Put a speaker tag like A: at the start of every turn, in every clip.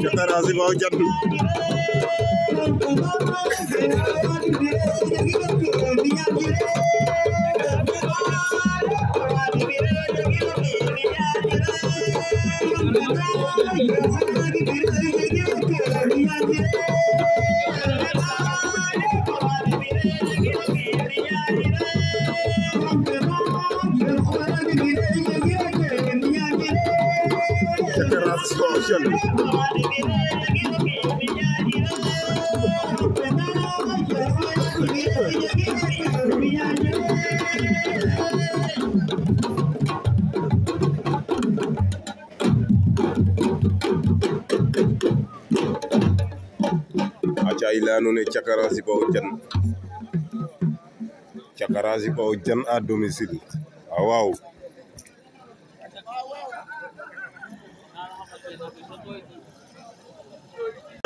A: Cakarazi mau jatuh. Cakarazi mau jatuh. Acha ilanu ne Cakarazi Bawo Diane à domicile. Ah waaw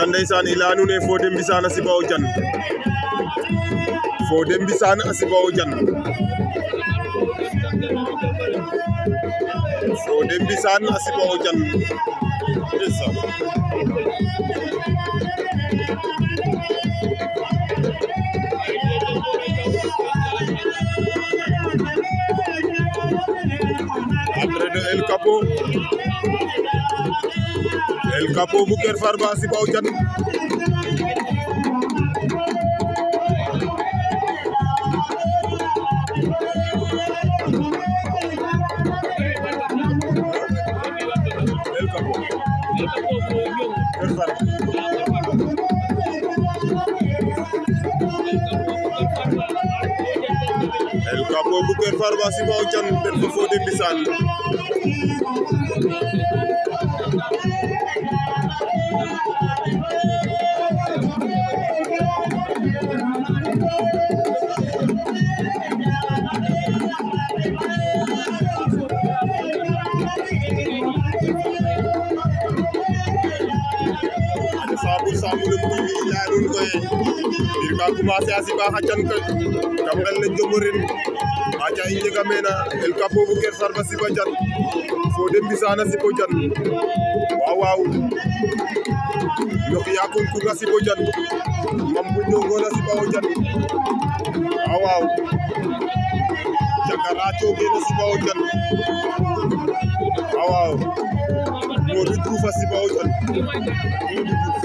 A: ndeysaan ilanu ne Fodé Mbissane si Bawo Diane Fodé Mbissane si Bawo Diane Fodé Mbissane si Bawo Diane après de El Capo bu Kër Farba si Bawo Diane El Capo Kër Farba El Capo bu Kër Farba si Bawo Diane den fa Fodé Mbissane Sambou le TV la doon koy bir ka commencé a siba xa can ka kam ngel le jomorin aca i njega mena El Capo bu Kër Farba siba Diane Fodé Mbissane sibo Diane waaw yox ya kon ku nga sibo Diane mam bu ñongona siba Diane waaw Cakaracho gena siba Diane waaw Modou Diouf a siba Diane Modou Diouf